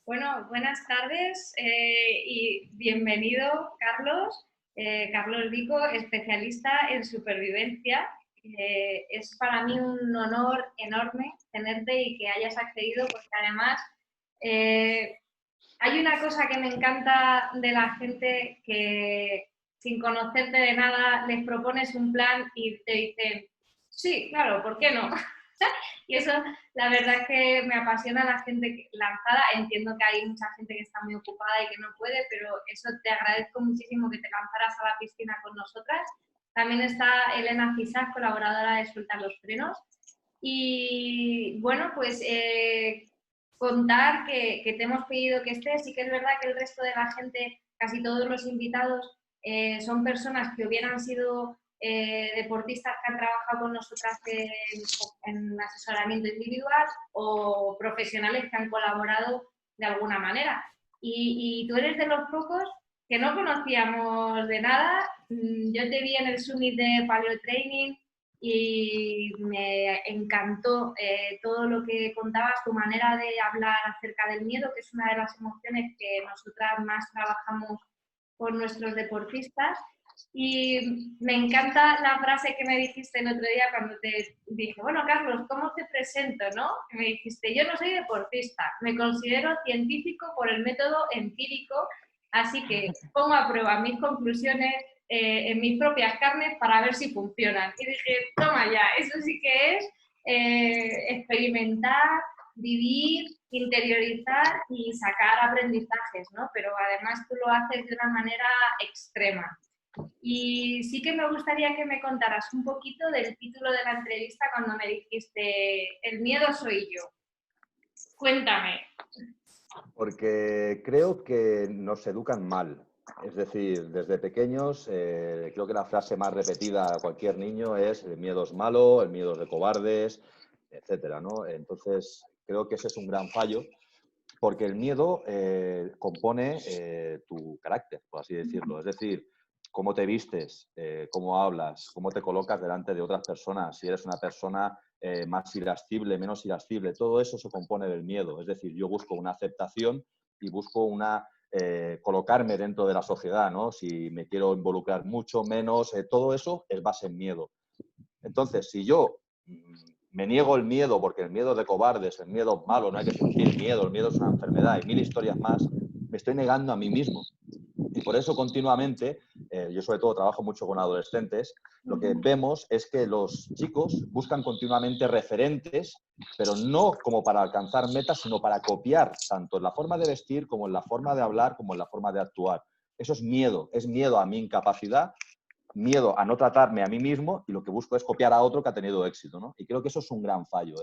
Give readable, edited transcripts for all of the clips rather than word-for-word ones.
Bueno, buenas tardes y bienvenido, Carlos. Carlos Vico, especialista en supervivencia. Es para mí un honor enorme tenerte y que hayas accedido, porque además eh, hay una cosa que me encanta de la gente que sin conocerte de nada les propones un plan y te dicen, sí, claro, ¿por qué no? Y eso, la verdad es que me apasiona la gente lanzada. Entiendo que hay mucha gente que está muy ocupada y que no puede, pero eso te agradezco muchísimo que te lanzaras a la piscina con nosotras. También está Elena Fisac, colaboradora de Suelta los Frenos. Y bueno, pues contar que te hemos pedido que estés. Sí que es verdad que el resto de la gente, casi todos los invitados, son personas que hubieran sido deportistas que han trabajado con nosotras en asesoramiento individual o profesionales que han colaborado de alguna manera. Y tú eres de los pocos que no conocíamos de nada. Yo te vi en el Summit de Paleo Training y me encantó todo lo que contabas, tu manera de hablar acerca del miedo, que es una de las emociones que nosotras más trabajamos con nuestros deportistas. Y me encanta la frase que me dijiste el otro día cuando te dije, bueno, Carlos, ¿cómo te presento? ¿No? Y me dijiste, yo no soy deportista, me considero científico por el método empírico, así que pongo a prueba mis conclusiones en mis propias carnes para ver si funcionan. Y dije, toma ya, eso sí que es experimentar, vivir, interiorizar y sacar aprendizajes, ¿no? Pero además tú lo haces de una manera extrema. Y sí que me gustaría que me contaras un poquito del título de la entrevista cuando me dijiste, el miedo soy yo. Cuéntame. Porque creo que nos educan mal. Es decir, desde pequeños, creo que la frase más repetida a cualquier niño es el miedo es malo, el miedo es de cobardes, etcétera, ¿no? Entonces, creo que ese es un gran fallo, porque el miedo compone tu carácter, por así decirlo. Es decir, cómo te vistes, cómo hablas, cómo te colocas delante de otras personas, si eres una persona más irascible, menos irascible, todo eso se compone del miedo. Es decir, yo busco una aceptación y busco colocarme dentro de la sociedad, ¿no? Si me quiero involucrar mucho, menos, todo eso es base en miedo. Entonces, si yo me niego el miedo, porque el miedo es de cobardes, el miedo es malo, no hay que sentir miedo, el miedo es una enfermedad y mil historias más, me estoy negando a mí mismo. Y por eso continuamente, yo sobre todo trabajo mucho con adolescentes, lo que vemos es que los chicos buscan continuamente referentes, pero no como para alcanzar metas, sino para copiar, tanto en la forma de vestir, como en la forma de hablar, como en la forma de actuar. Eso es miedo a mi incapacidad, miedo a no tratarme a mí mismo, y lo que busco es copiar a otro que ha tenido éxito, ¿no? Y creo que eso es un gran fallo,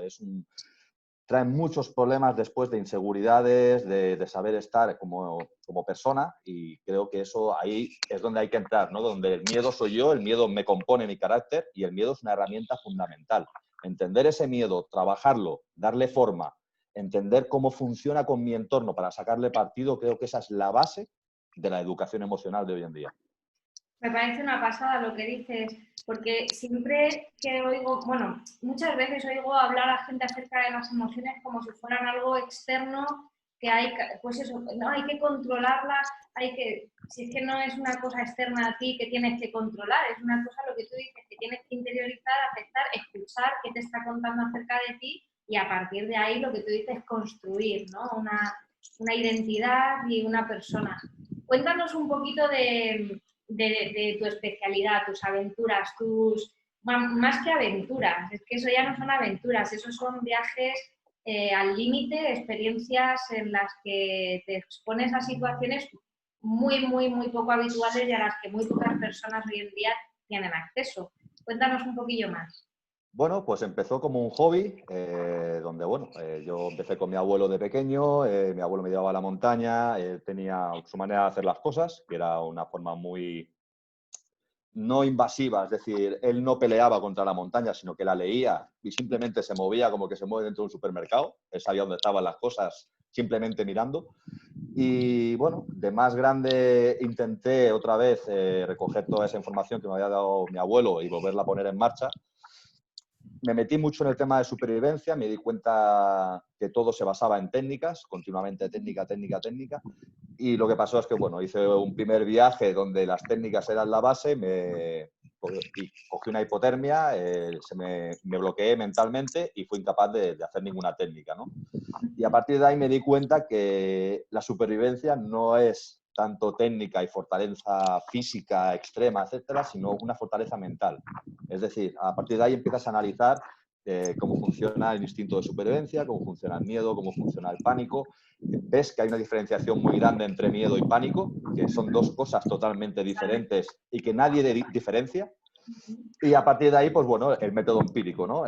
trae muchos problemas después de inseguridades, de saber estar como persona, y creo que eso ahí es donde hay que entrar, ¿no? Donde el miedo soy yo, el miedo me compone mi carácter y el miedo es una herramienta fundamental. Entender ese miedo, trabajarlo, darle forma, entender cómo funciona con mi entorno para sacarle partido, creo que esa es la base de la educación emocional de hoy en día. Me parece una pasada lo que dices, porque siempre que oigo, bueno, muchas veces oigo hablar a gente acerca de las emociones como si fueran algo externo, que hay, pues eso, no, hay que controlarlas, hay que, si es que no es una cosa externa a ti que tienes que controlar, es una cosa lo que tú dices, que tienes que interiorizar, aceptar, escuchar qué te está contando acerca de ti y a partir de ahí lo que tú dices, construir, ¿no? Una identidad y una persona. Cuéntanos un poquito de tu especialidad, tus aventuras, más que aventuras, es que eso ya no son aventuras, esos son viajes al límite, experiencias en las que te expones a situaciones muy, muy, muy poco habituales y a las que muy pocas personas hoy en día tienen acceso. Cuéntanos un poquillo más. Bueno, pues empezó como un hobby, donde, bueno, yo empecé con mi abuelo de pequeño, mi abuelo me llevaba a la montaña, él tenía su manera de hacer las cosas, que era una forma muy no invasiva, es decir, él no peleaba contra la montaña, sino que la leía y simplemente se movía como que se mueve dentro de un supermercado, él sabía dónde estaban las cosas simplemente mirando. Y bueno, de más grande intenté otra vez recoger toda esa información que me había dado mi abuelo y volverla a poner en marcha. me metí mucho en el tema de supervivencia, me di cuenta que todo se basaba en técnicas, continuamente técnica, técnica, técnica. Y lo que pasó es que, bueno, hice un primer viaje donde las técnicas eran la base, y cogí una hipotermia, me bloqueé mentalmente y fui incapaz de hacer ninguna técnica, ¿no? Y a partir de ahí me di cuenta que la supervivencia no es tanto técnica y fortaleza física extrema, etcétera, sino una fortaleza mental. Es decir, a partir de ahí empiezas a analizar cómo funciona el instinto de supervivencia, cómo funciona el miedo, cómo funciona el pánico. Ves que hay una diferenciación muy grande entre miedo y pánico, que son dos cosas totalmente diferentes y que nadie diferencia. Y a partir de ahí, pues bueno, el método empírico, ¿no?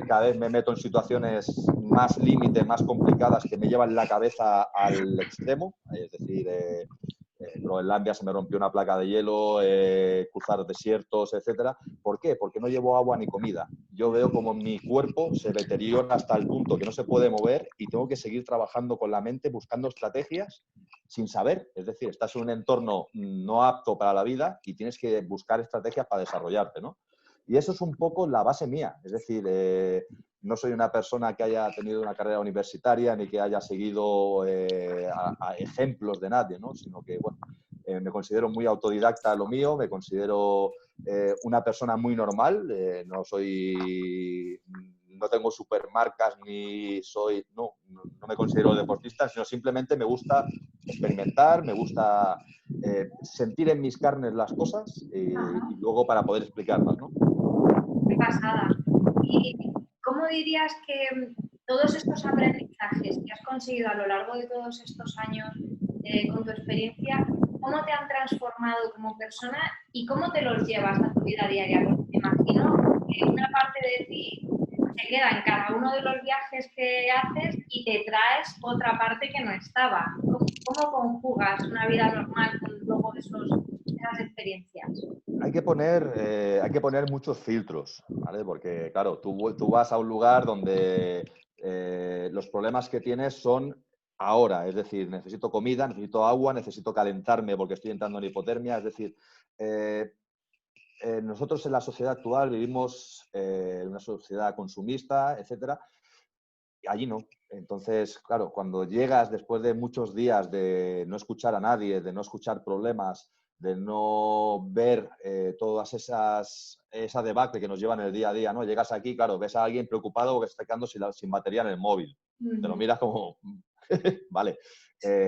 Cada vez me meto en situaciones más límite, más complicadas, que me llevan la cabeza al extremo. Es decir, en Groenlandia se me rompió una placa de hielo, cruzar desiertos, etcétera. ¿Por qué? Porque no llevo agua ni comida. Yo veo como mi cuerpo se deteriora hasta el punto que no se puede mover y tengo que seguir trabajando con la mente, buscando estrategias sin saber. Es decir, estás en un entorno no apto para la vida y tienes que buscar estrategias para desarrollarte, ¿no? Y eso es un poco la base mía. Es decir, no soy una persona que haya tenido una carrera universitaria ni que haya seguido a ejemplos de nadie, ¿no? Sino que, bueno, me considero muy autodidacta a lo mío, me considero una persona muy normal, no tengo supermarcas ni soy, no me considero deportista, sino simplemente me gusta experimentar, me gusta sentir en mis carnes las cosas y luego para poder explicarlas, ¿no? Qué pasada. ¿Y cómo dirías que todos estos aprendizajes que has conseguido a lo largo de todos estos años con tu experiencia, cómo te han transformado como persona y cómo te los llevas a tu vida diaria? Porque me imagino que una parte de ti se queda en cada uno de los viajes que haces y te traes otra parte que no estaba. ¿Cómo conjugas una vida normal con luego esas experiencias? Hay que poner muchos filtros, ¿vale? Porque, claro, tú vas a un lugar donde los problemas que tienes son ahora, es decir, necesito comida, necesito agua, necesito calentarme porque estoy entrando en hipotermia, es decir, nosotros en la sociedad actual vivimos en una sociedad consumista, etcétera, y allí no. Entonces, claro, cuando llegas después de muchos días de no escuchar a nadie, de no escuchar problemas, de no ver esa debacle que nos llevan el día a día, ¿no? Llegas aquí, claro, ves a alguien preocupado porque está quedando sin batería en el móvil. Te lo miras como, vale,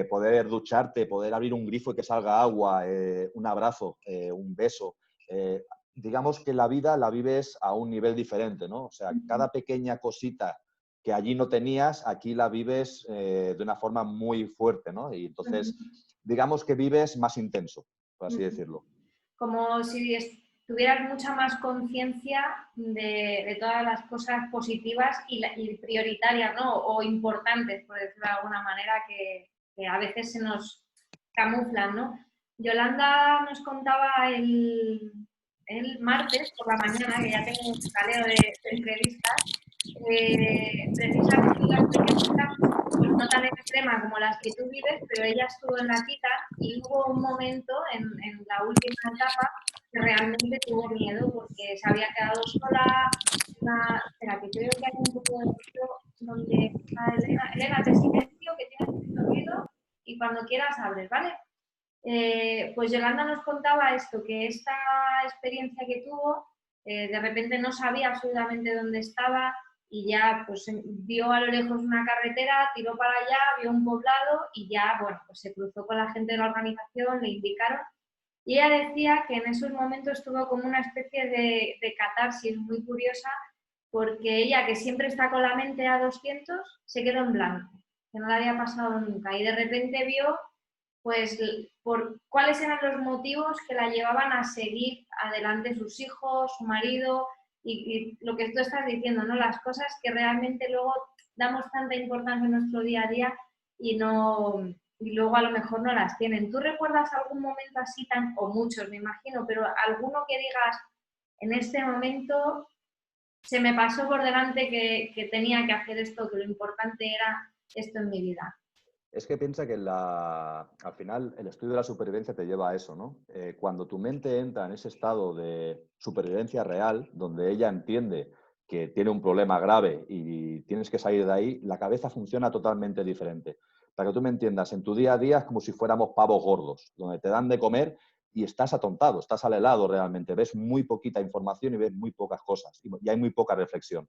poder ducharte, poder abrir un grifo y que salga agua, un abrazo, un beso. Digamos que la vida la vives a un nivel diferente, ¿no? O sea, cada pequeña cosita que allí no tenías, aquí la vives de una forma muy fuerte, ¿no? Y entonces, digamos que vives más intenso, por así decirlo. Como si tuvieras mucha más conciencia de todas las cosas positivas y prioritarias, ¿no? O importantes, por decirlo de alguna manera, que a veces se nos camuflan, ¿no? Yolanda nos contaba el martes por la mañana, que ya tengo un caleo de entrevistas, precisamente las experiencias pues no tan extremas como las que tú vives, pero ella estuvo en la quita y hubo un momento en la última etapa que realmente tuvo miedo porque se había quedado sola. Espera, que creo que hay un poco de ruido donde está Elena. Elena, te silencio, que tienes mucho ruido y cuando quieras abres, ¿vale? Pues Yolanda nos contaba esto, que esta experiencia que tuvo, de repente no sabía absolutamente dónde estaba y ya pues vio a lo lejos una carretera, tiró para allá, vio un poblado y ya, bueno, pues se cruzó con la gente de la organización, le indicaron. Y ella decía que en esos momentos tuvo como una especie de catarsis muy curiosa porque ella, que siempre está con la mente a 200, se quedó en blanco, que no le había pasado nunca. Y de repente vio pues por cuáles eran los motivos que la llevaban a seguir adelante sus hijos, su marido y lo que tú estás diciendo, ¿no? Las cosas que realmente luego damos tanta importancia en nuestro día a día y no y luego a lo mejor no las tienen. ¿Tú recuerdas algún momento así tan, o muchos me imagino, pero alguno que digas en este momento se me pasó por delante que tenía que hacer esto, que lo importante era esto en mi vida? Es que piensa que al final el estudio de la supervivencia te lleva a eso, ¿no? Cuando tu mente entra en ese estado de supervivencia real, donde ella entiende que tiene un problema grave y tienes que salir de ahí, la cabeza funciona totalmente diferente. Para que tú me entiendas, en tu día a día es como si fuéramos pavos gordos, donde te dan de comer y estás atontado, estás al helado realmente. Ves muy poquita información y ves muy pocas cosas y hay muy poca reflexión.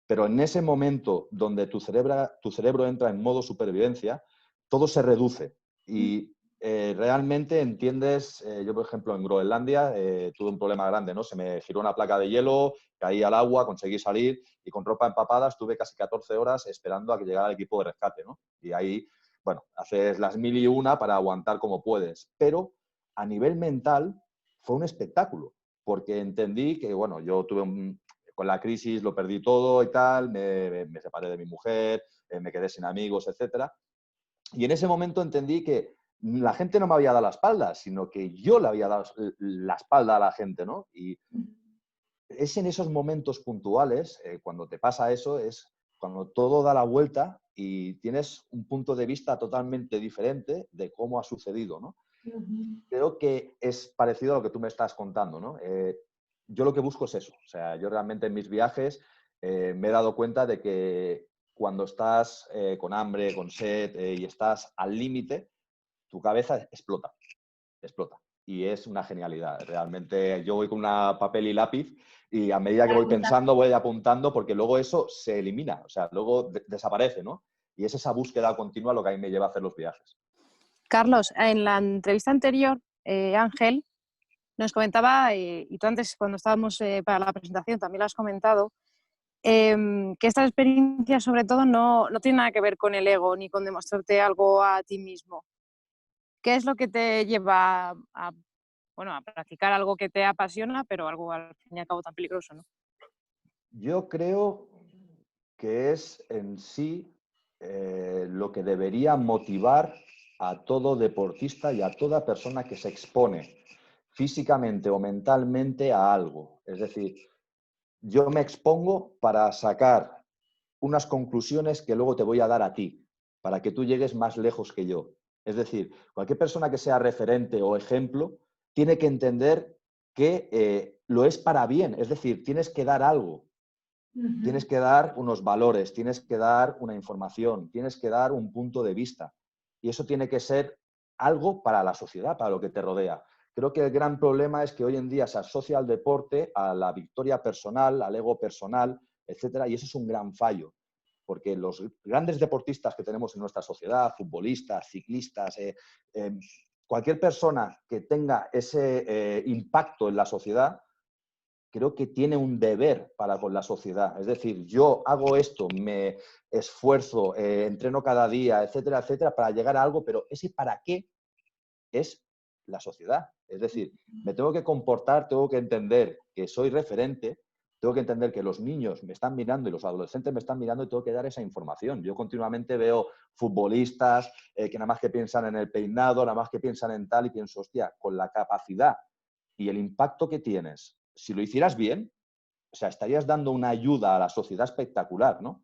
Pero en ese momento donde tu cerebro entra en modo supervivencia, todo se reduce y realmente entiendes, yo por ejemplo en Groenlandia tuve un problema grande, ¿no? Se me giró una placa de hielo, caí al agua, conseguí salir y con ropa empapada estuve casi 14 horas esperando a que llegara el equipo de rescate, ¿no? Y ahí, bueno, haces las 1001 para aguantar como puedes, pero a nivel mental fue un espectáculo, porque entendí que, bueno, yo tuve con la crisis lo perdí todo y tal, me separé de mi mujer, me quedé sin amigos, etcétera. Y en ese momento entendí que la gente no me había dado la espalda, sino que yo le había dado la espalda a la gente, ¿no? Y es en esos momentos puntuales, cuando te pasa eso, es cuando todo da la vuelta y tienes un punto de vista totalmente diferente de cómo ha sucedido, ¿no? Creo que es parecido a lo que tú me estás contando, ¿no? Yo lo que busco es eso. O sea, yo realmente en mis viajes me he dado cuenta de que cuando estás con hambre, con sed y estás al límite, tu cabeza explota, explota. Y es una genialidad. Realmente yo voy con una papel y lápiz y a medida que voy pensando, voy apuntando porque luego eso se elimina, o sea, luego desaparece, ¿no? Y es esa búsqueda continua lo que a mí me lleva a hacer los viajes. Carlos, en la entrevista anterior, Ángel nos comentaba, y tú antes cuando estábamos para la presentación también lo has comentado, que estas experiencias sobre todo no tienen nada que ver con el ego ni con demostrarte algo a ti mismo. ¿Qué es lo que te lleva bueno, a practicar algo que te apasiona, pero algo al fin y al cabo tan peligroso, ¿no? Yo creo que es en sí lo que debería motivar a todo deportista y a toda persona que se expone físicamente o mentalmente a algo. Es decir, yo me expongo para sacar unas conclusiones que luego te voy a dar a ti, para que tú llegues más lejos que yo. Es decir, cualquier persona que sea referente o ejemplo tiene que entender que lo es para bien, es decir, tienes que dar algo. Tienes que dar unos valores, tienes que dar una información, tienes que dar un punto de vista. Y eso tiene que ser algo para la sociedad, para lo que te rodea. Creo que el gran problema es que hoy en día se asocia al deporte, a la victoria personal, al ego personal, etcétera, y eso es un gran fallo. Porque los grandes deportistas que tenemos en nuestra sociedad, futbolistas, ciclistas, cualquier persona que tenga ese impacto en la sociedad, creo que tiene un deber para con la sociedad. Es decir, yo hago esto, me esfuerzo, entreno cada día, etcétera, etcétera, para llegar a algo, pero ese para qué es la sociedad. Es decir, me tengo que comportar, tengo que entender que soy referente, tengo que entender que los niños me están mirando y los adolescentes me están mirando y tengo que dar esa información. Yo continuamente veo futbolistas que nada más que piensan en el peinado, nada más que piensan en tal y pienso, hostia, con la capacidad y el impacto que tienes, si lo hicieras bien, o sea, estarías dando una ayuda a la sociedad espectacular, ¿no?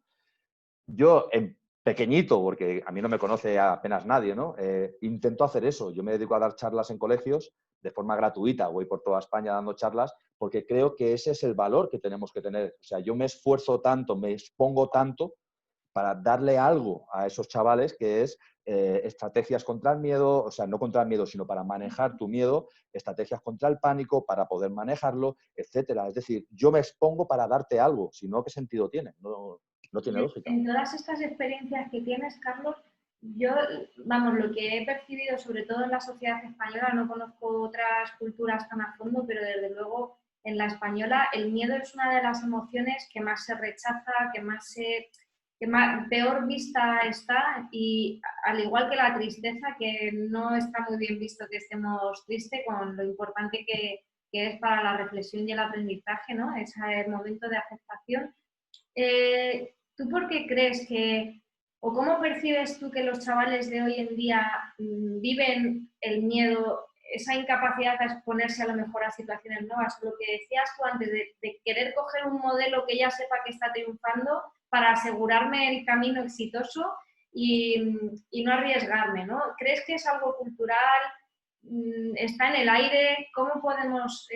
Yo, en pequeñito, porque a mí no me conoce apenas nadie, ¿no? Intento hacer eso. Yo me dedico a dar charlas en colegios de forma gratuita. Voy por toda España dando charlas porque creo que ese es el valor que tenemos que tener. O sea, yo me esfuerzo tanto, me expongo tanto para darle algo a esos chavales que es estrategias contra el miedo, o sea, no contra el miedo, sino para manejar tu miedo, estrategias contra el pánico, para poder manejarlo, etcétera. Es decir, yo me expongo para darte algo, si no, ¿qué sentido tiene? No tiene lógica. En todas estas experiencias que tienes, Carlos, yo, vamos, lo que he percibido, sobre todo en la sociedad española, no conozco otras culturas tan a fondo, pero desde luego en la española el miedo es una de las emociones que más se rechaza, que peor vista está y al igual que la tristeza, que no está muy bien visto que estemos tristes con lo importante que es para la reflexión y el aprendizaje, ¿no? Ese momento de aceptación. ¿Tú por qué crees que, o cómo percibes tú que los chavales de hoy en día viven el miedo, esa incapacidad de exponerse a lo mejor a situaciones nuevas? Lo que decías tú antes, de querer coger un modelo que ya sepa que está triunfando para asegurarme el camino exitoso y no arriesgarme, ¿no? ¿Crees que es algo cultural? ¿Está en el aire? ¿Cómo podemos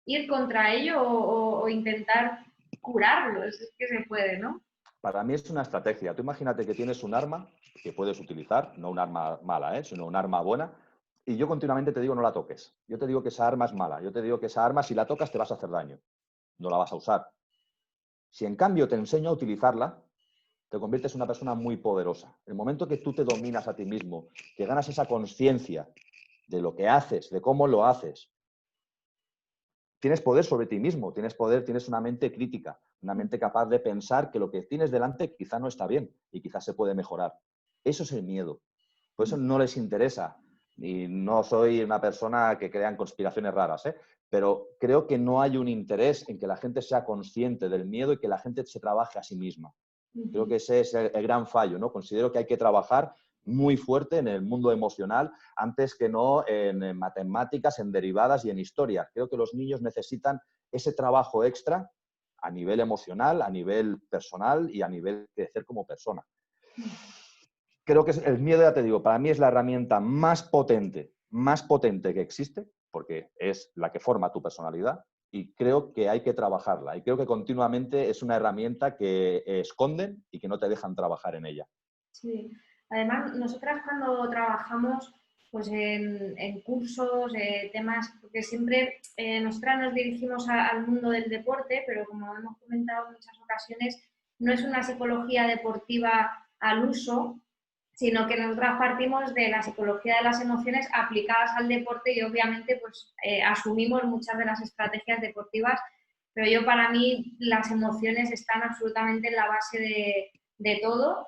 ir contra ello o intentar curarlos, es que se puede, ¿no? Para mí es una estrategia. Tú imagínate que tienes un arma que puedes utilizar, no un arma mala, sino un arma buena, y yo continuamente te digo no la toques. Yo te digo que esa arma es mala. Yo te digo que esa arma, si la tocas, te vas a hacer daño. No la vas a usar. Si en cambio te enseño a utilizarla, te conviertes en una persona muy poderosa. El momento que tú te dominas a ti mismo, que ganas esa conciencia de lo que haces, de cómo lo haces, tienes poder sobre ti mismo, tienes poder, tienes una mente crítica, una mente capaz de pensar que lo que tienes delante quizá no está bien y quizás se puede mejorar. Eso es el miedo. Por eso no les interesa. Y no soy una persona que crea en conspiraciones raras, pero creo que no hay un interés en que la gente sea consciente del miedo y que la gente se trabaje a sí misma. Creo que ese es el gran fallo, ¿no? Considero que hay que trabajar muy fuerte en el mundo emocional antes que no en matemáticas, en derivadas y en historia. Creo que los niños necesitan ese trabajo extra a nivel emocional, a nivel personal y a nivel de crecer como persona. Creo que el miedo, ya te digo, para mí es la herramienta más potente que existe, porque es la que forma tu personalidad, y creo que hay que trabajarla. Y creo que continuamente es una herramienta que esconden y que no te dejan trabajar en ella. Sí, además nosotras cuando trabajamos pues en cursos, temas, porque siempre nosotras nos dirigimos al mundo del deporte, pero como hemos comentado en muchas ocasiones, no es una psicología deportiva al uso, sino que nosotras partimos de la psicología de las emociones aplicadas al deporte y obviamente pues asumimos muchas de las estrategias deportivas, pero yo para mí las emociones están absolutamente en la base de todo.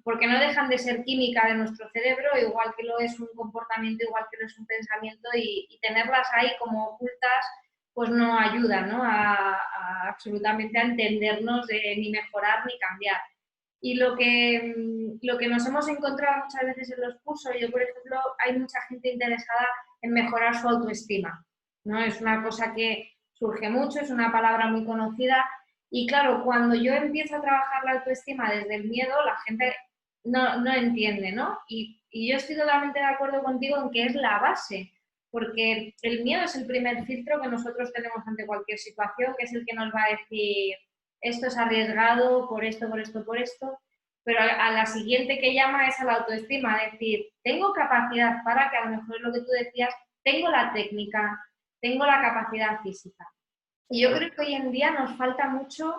Porque no dejan de ser química de nuestro cerebro, igual que lo es un comportamiento, igual que lo es un pensamiento, y tenerlas ahí como ocultas, pues no ayuda, ¿no? Absolutamente a entendernos ni mejorar ni cambiar. Y lo que nos hemos encontrado muchas veces en los cursos, yo por ejemplo, hay mucha gente interesada en mejorar su autoestima, ¿no? Es una cosa que surge mucho, es una palabra muy conocida, y claro, cuando yo empiezo a trabajar la autoestima desde el miedo, la gente no entiende, ¿no? Y yo estoy totalmente de acuerdo contigo en que es la base, porque el miedo es el primer filtro que nosotros tenemos ante cualquier situación, que es el que nos va a decir, esto es arriesgado por esto, por esto, por esto, pero a la siguiente que llama es a la autoestima, decir, tengo capacidad para, que a lo mejor es lo que tú decías, tengo la técnica, tengo la capacidad física. Y yo creo que hoy en día nos falta mucho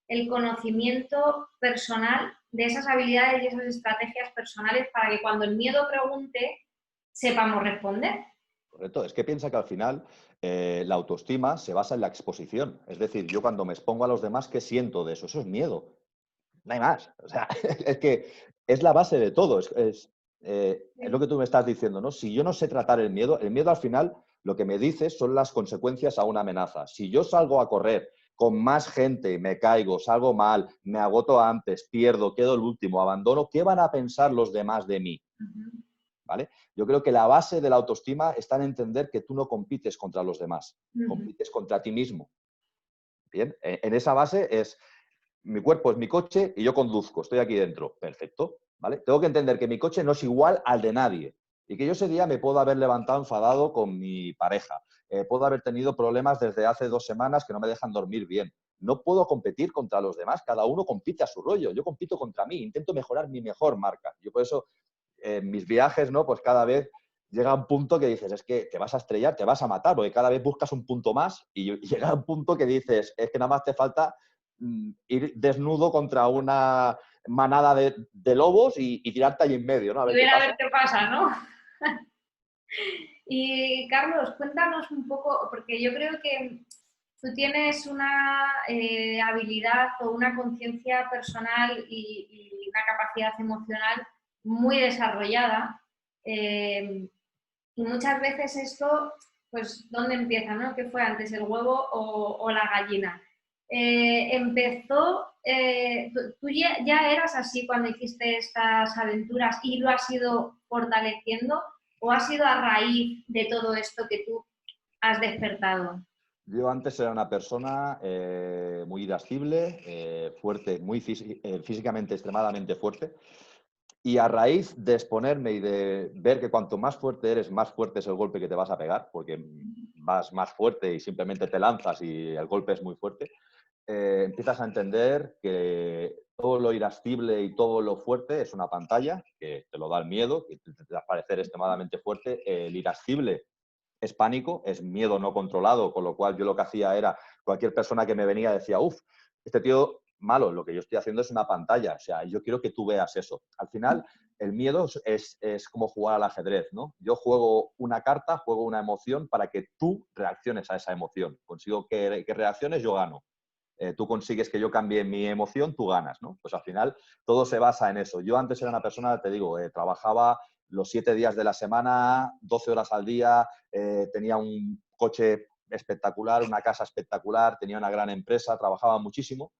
el conocimiento personal de esas habilidades y esas estrategias personales para que cuando el miedo pregunte, sepamos responder. Correcto, es que piensa que al final la autoestima se basa en la exposición. Es decir, yo cuando me expongo a los demás, ¿qué siento de eso? Eso es miedo. No hay más. O sea, es que es la base de todo. Es lo que tú me estás diciendo, ¿no? Si yo no sé tratar el miedo al final lo que me dice son las consecuencias a una amenaza. Si yo salgo a correr con más gente, me caigo, salgo mal, me agoto antes, pierdo, quedo el último, abandono, ¿qué van a pensar los demás de mí? ¿Vale? Yo creo que la base de la autoestima está en entender que tú no compites contra los demás, compites contra ti mismo. Bien, en esa base es, mi cuerpo es mi coche y yo conduzco, estoy aquí dentro. Perfecto, ¿vale? Tengo que entender que mi coche no es igual al de nadie y que yo ese día me puedo haber levantado enfadado con mi pareja, puedo haber tenido problemas desde hace 2 semanas que no me dejan dormir bien. No puedo competir contra los demás, cada uno compite a su rollo, yo compito contra mí, intento mejorar mi mejor marca. Yo por eso en mis viajes, ¿no? Pues cada vez llega un punto que dices, es que te vas a estrellar, te vas a matar, porque cada vez buscas un punto más y llega un punto que dices, es que nada más te falta ir desnudo contra una manada de lobos y tirarte allí en medio, ¿no? A ver qué pasa, ¿no? Y Carlos, cuéntanos un poco, porque yo creo que tú tienes una habilidad o una conciencia personal y una capacidad emocional muy desarrollada. Y muchas veces esto, pues, ¿dónde empieza, no? ¿Qué fue antes, el huevo o la gallina? Tú ya eras así cuando hiciste estas aventuras y lo has ido fortaleciendo, o ha sido a raíz de todo esto que tú has despertado? Yo antes era una persona muy irascible, fuerte, muy físicamente extremadamente fuerte. Y a raíz de exponerme y de ver que cuanto más fuerte eres, más fuerte es el golpe que te vas a pegar, porque vas más fuerte y simplemente te lanzas y el golpe es muy fuerte, empiezas a entender que todo lo irascible y todo lo fuerte es una pantalla, que te lo da el miedo, que te va a parecer extremadamente fuerte. El irascible es pánico, es miedo no controlado, con lo cual yo lo que hacía era, cualquier persona que me venía decía, uff, este tío malo, lo que yo estoy haciendo es una pantalla, o sea, yo quiero que tú veas eso. Al final, el miedo es como jugar al ajedrez, ¿no? Yo juego una carta, juego una emoción para que tú reacciones a esa emoción. Consigo que reacciones, yo gano. Tú consigues que yo cambie mi emoción, tú ganas, ¿no? Pues al final todo se basa en eso. Yo antes era una persona, te digo, trabajaba los 7 días de la semana, 12 horas al día, tenía un coche espectacular, una casa espectacular, tenía una gran empresa, trabajaba muchísimo.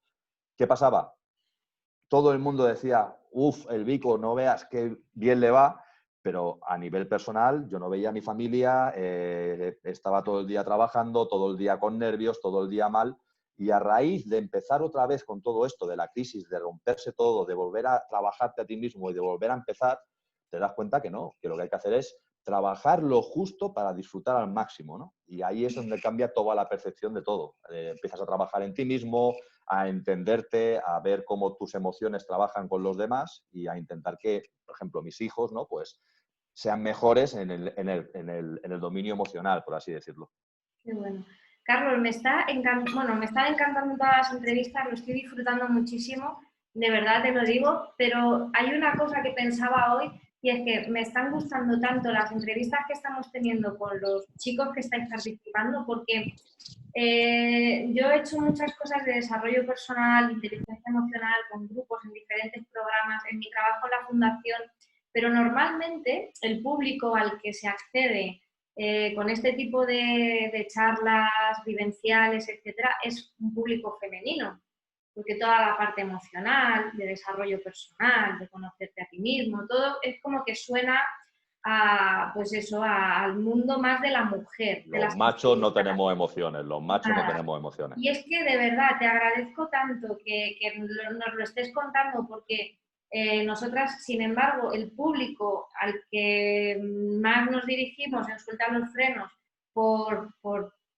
¿Qué pasaba? Todo el mundo decía, uff, el Vico, no veas qué bien le va, pero a nivel personal yo no veía a mi familia, estaba todo el día trabajando, todo el día con nervios, todo el día mal. Y a raíz de empezar otra vez con todo esto de la crisis, de romperse todo, de volver a trabajarte a ti mismo y de volver a empezar, te das cuenta que no, que lo que hay que hacer es trabajar lo justo para disfrutar al máximo, ¿no? Y ahí es donde cambia toda la percepción de todo. Empiezas a trabajar en ti mismo, a entenderte, a ver cómo tus emociones trabajan con los demás y a intentar que, por ejemplo, mis hijos, ¿no? Pues sean mejores en el dominio emocional, por así decirlo. Qué bueno. Carlos, me está bueno, me están encantando todas las entrevistas, lo estoy disfrutando muchísimo, de verdad te lo digo, pero hay una cosa que pensaba hoy y es que me están gustando tanto las entrevistas que estamos teniendo con los chicos que estáis participando porque yo he hecho muchas cosas de desarrollo personal, de inteligencia emocional, con grupos en diferentes programas, en mi trabajo en la fundación, pero normalmente el público al que se accede con este tipo de charlas vivenciales, etcétera, es un público femenino, porque toda la parte emocional, de desarrollo personal, de conocerte a ti mismo, todo es como que suena a, pues eso, al mundo más de la mujer. De Los machos no tenemos emociones, los machos no tenemos emociones. Y es que de verdad te agradezco tanto que nos lo estés contando porque nosotras, sin embargo, el público al que más nos dirigimos en Suelta los Frenos por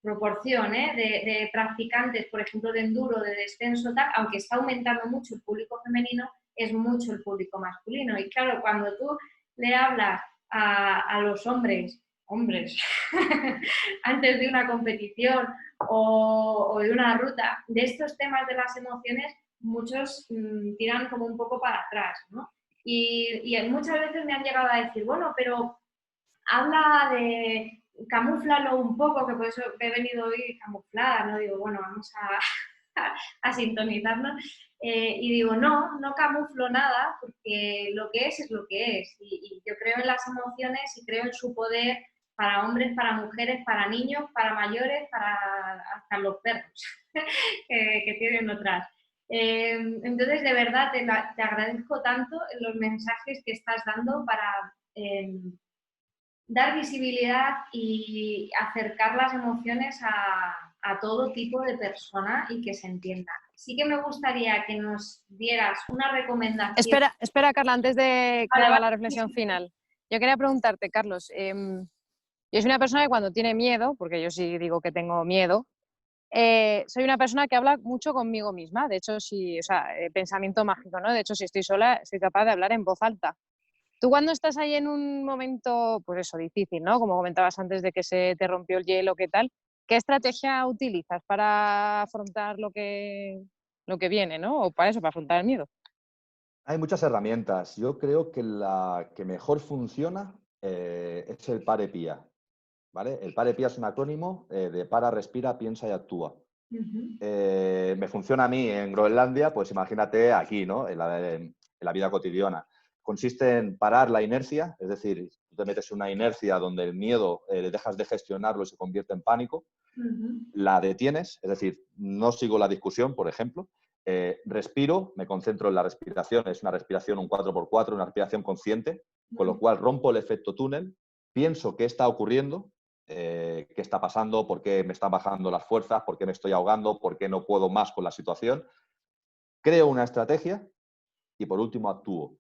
proporción de practicantes, por ejemplo, de enduro, de descenso, tal, aunque está aumentando mucho el público femenino, es mucho el público masculino. Y claro, cuando tú le hablas a los hombres, antes de una competición o de una ruta, de estos temas de las emociones, muchos tiran como un poco para atrás, ¿no? Y muchas veces me han llegado a decir, bueno, pero habla de, camúflalo un poco, que por eso he venido hoy camuflada, ¿no? Digo, bueno, vamos a sintonizarnos. Y digo, no camuflo nada, porque lo que es lo que es. Y yo creo en las emociones y creo en su poder para hombres, para mujeres, para niños, para mayores, para hasta los perros que tienen otras. Entonces, de verdad, te agradezco tanto los mensajes que estás dando para dar visibilidad y acercar las emociones a todo tipo de persona y que se entienda. Sí que me gustaría que nos dieras una recomendación. Espera, Carla, antes de que haga la reflexión final. Yo quería preguntarte, Carlos, yo soy una persona que cuando tiene miedo, porque yo sí digo que tengo miedo, soy una persona que habla mucho conmigo misma. De hecho, si, o sea, pensamiento mágico, ¿no? De hecho, si estoy sola, soy capaz de hablar en voz alta. Tú cuando estás ahí en un momento, pues eso, difícil, ¿no? Como comentabas antes de que se te rompió el hielo, ¿qué tal? ¿Qué estrategia utilizas para afrontar lo que viene, ¿no? O para eso, para afrontar el miedo. Hay muchas herramientas. Yo creo que la que mejor funciona es el PARE-PIA, ¿vale? El PARE-PIA es un acrónimo de para, respira, piensa y actúa. Me funciona a mí en Groenlandia, pues imagínate aquí, ¿no? En la vida cotidiana. Consiste en parar la inercia, es decir, tú te metes en una inercia donde el miedo dejas de gestionarlo y se convierte en pánico, la detienes, es decir, no sigo la discusión, por ejemplo, respiro, me concentro en la respiración, es una respiración un 4x4, una respiración consciente, con lo cual rompo el efecto túnel, pienso qué está ocurriendo, qué está pasando, por qué me están bajando las fuerzas, por qué me estoy ahogando, por qué no puedo más con la situación, creo una estrategia y por último actúo.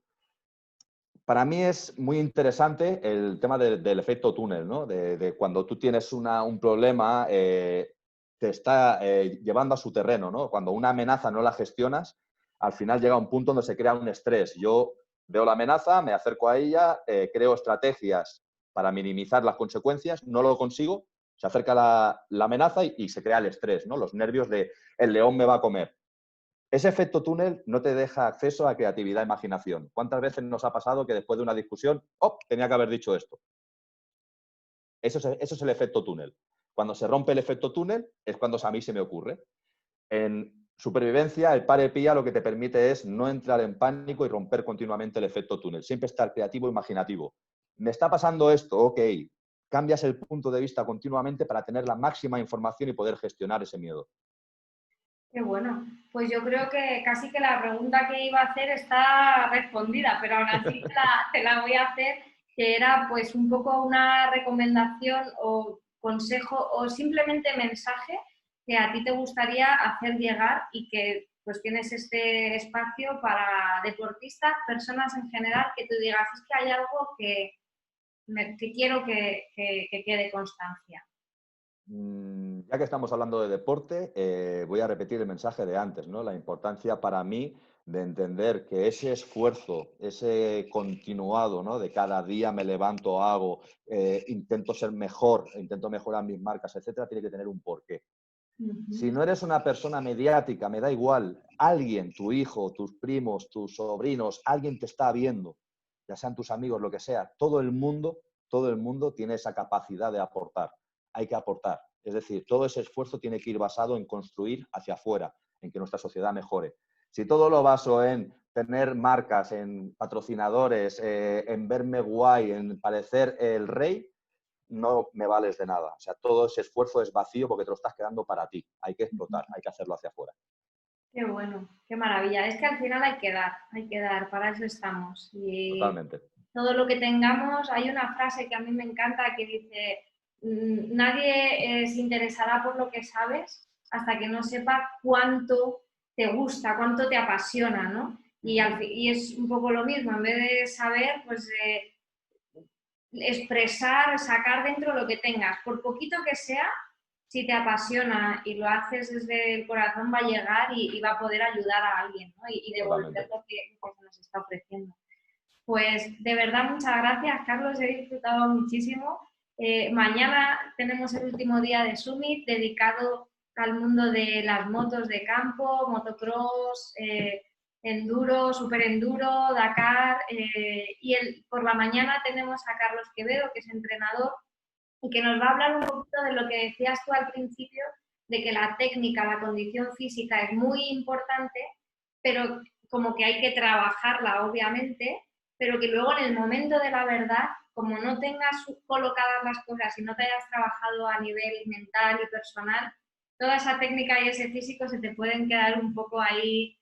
Para mí es muy interesante el tema del efecto túnel, ¿no? De cuando tú tienes un problema, te está llevando a su terreno, ¿no? Cuando una amenaza no la gestionas, al final llega un punto donde se crea un estrés. Yo veo la amenaza, me acerco a ella, creo estrategias para minimizar las consecuencias, no lo consigo, se acerca la amenaza y se crea el estrés, ¿no? Los nervios de el león me va a comer. Ese efecto túnel no te deja acceso a creatividad e imaginación. ¿Cuántas veces nos ha pasado que después de una discusión, ¡oh!, tenía que haber dicho esto? Eso es el efecto túnel. Cuando se rompe el efecto túnel es cuando a mí se me ocurre. En supervivencia, el pare pía lo que te permite es no entrar en pánico y romper continuamente el efecto túnel. Siempre estar creativo e imaginativo. Me está pasando esto, ok. Cambias el punto de vista continuamente para tener la máxima información y poder gestionar ese miedo. Qué bueno. Pues yo creo que casi que la pregunta que iba a hacer está respondida, pero aún así te la voy a hacer, que era pues un poco una recomendación o consejo o simplemente mensaje que a ti te gustaría hacer llegar y que pues tienes este espacio para deportistas, personas en general, que tú digas, es que hay algo que quiero que quede constancia. Ya que estamos hablando de deporte, voy a repetir el mensaje de antes, ¿no? La importancia para mí de entender que ese esfuerzo, ese continuado, ¿no? De cada día me levanto, hago, intento ser mejor, intento mejorar mis marcas, etcétera, tiene que tener un porqué. Si no eres una persona mediática, me da igual, alguien, tu hijo, tus primos, tus sobrinos, alguien te está viendo, ya sean tus amigos, lo que sea, todo el mundo tiene esa capacidad de aportar. Hay que aportar. Es decir, todo ese esfuerzo tiene que ir basado en construir hacia afuera, en que nuestra sociedad mejore. Si todo lo baso en tener marcas, en patrocinadores, en verme guay, en parecer el rey, no me vales de nada. O sea, todo ese esfuerzo es vacío porque te lo estás quedando para ti. Hay que explotar, hay que hacerlo hacia afuera. Qué bueno, qué maravilla. Es que al final hay que dar, para eso estamos. Y Totalmente. todo lo que tengamos, hay una frase que a mí me encanta que dice, nadie se interesará por lo que sabes hasta que no sepa cuánto te gusta, cuánto te apasiona, ¿no? Y es un poco lo mismo, en vez de saber, pues expresar, sacar dentro lo que tengas, por poquito que sea, si te apasiona y lo haces desde el corazón, va a llegar y va a poder ayudar a alguien, ¿no? Y devolver lo que se nos está ofreciendo. Pues de verdad, muchas gracias, Carlos, he disfrutado muchísimo. Mañana tenemos el último día de Summit dedicado al mundo de las motos de campo, motocross, enduro, superenduro, Dakar, por la mañana tenemos a Carlos Quevedo, que es entrenador, y que nos va a hablar un poquito de lo que decías tú al principio, de que la técnica, la condición física es muy importante, pero como que hay que trabajarla, obviamente, pero que luego en el momento de la verdad, como no tengas colocadas las cosas y no te hayas trabajado a nivel mental y personal, toda esa técnica y ese físico se te pueden quedar un poco ahí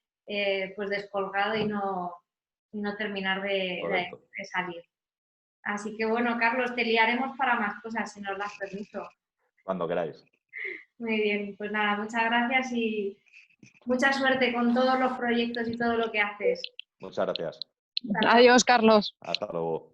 pues descolgado y no terminar de salir. Así que bueno, Carlos, te liaremos para más cosas si nos das permiso. Cuando queráis. Muy bien, pues nada, muchas gracias y mucha suerte con todos los proyectos y todo lo que haces. Muchas gracias. Adiós, Carlos. Hasta luego.